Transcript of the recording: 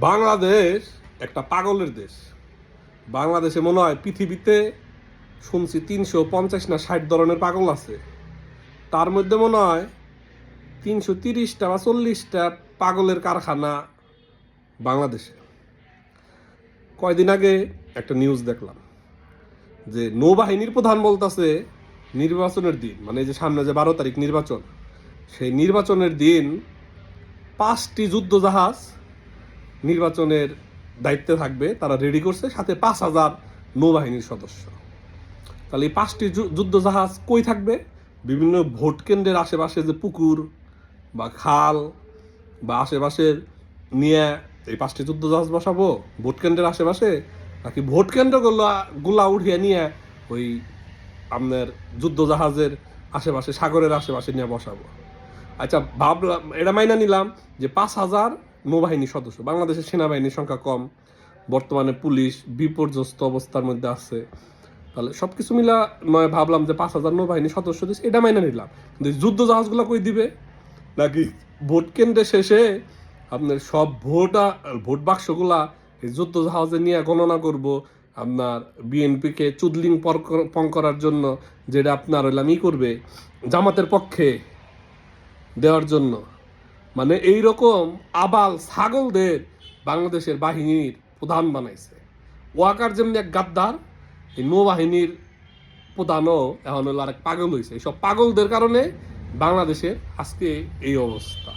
বাংলাদেশ একটা পাগলের দেশ। বাংলাদেশে মনে হয় পৃথিবীতে শুনছি 350 না 60 ধরনের পাগল আছে। তার মধ্যে মনে হয় 330টা বা 40টা পাগলের কারখানা বাংলাদেশে। কয়দিন আগে একটা নিউজ দেখলাম যে নৌবাহিনীর প্রধান বলতেছে নির্বাচনের দিন, মানে যে সামনে যে 12 তারিখ নির্বাচন, সেই নির্বাচনের দিন 5টি যুদ্ধজাহাজ নির্বাচনের দায়িত্বে থাকবে, তারা রেডি করছে, সাথে 5,000 নৌবাহিনীর সদস্য। তাহলে এই 5টি যুদ্ধজাহাজ কই থাকবে? বিভিন্ন ভোট কেন্দ্রের আশেপাশে যে পুকুর বা খাল বা আশেপাশের নিয়ে এই 5টি যুদ্ধজাহাজ বসাবো ভোট কেন্দ্রের আশেপাশে, নাকি ভোট কেন্দ্রগুলো গুলা উঠিয়ে নিয়ে ওই আপনার যুদ্ধজাহাজের আশেপাশে সাগরের আশেপাশে নিয়ে বসাবো? আচ্ছা, ভাবলাম, এটা মাইনা নিলাম যে 5,000 নৌবাহিনী সদস্য। বাংলাদেশের সেনাবাহিনীর সংখ্যা কম, বর্তমানে পুলিশ বিপর্যস্ত অবস্থার মধ্যে আছে। তাহলে সব কিছু মিলা নয় ভাবলাম যে 5,000 নৌবাহিনী সদস্য দিচ্ছে, এটা মাইনা নিলাম। কিন্তু যুদ্ধ জাহাজগুলো কই দিবে? নাকি ভোট কেন্দ্রে শেষে আপনার সব ভোট বাক্সগুলা এই যুদ্ধ জাহাজে নিয়ে গণনা করব আপনার বিএনপিকে চুদলিং পং করার জন্য, যেটা আপনার হইলাম করবে জামাতের পক্ষে দেওয়ার জন্য? মানে এইরকম আবাল ছাগলদের বাংলাদেশের বাহিনীর প্রধান বানাইছে। ওয়াকার যেমনি এক গাদ্দার, এই নৌবাহিনীর প্রধানও এখন হলো আরেক পাগল হয়েছে। এইসব পাগলদের কারণে বাংলাদেশের আজকে এই অবস্থা।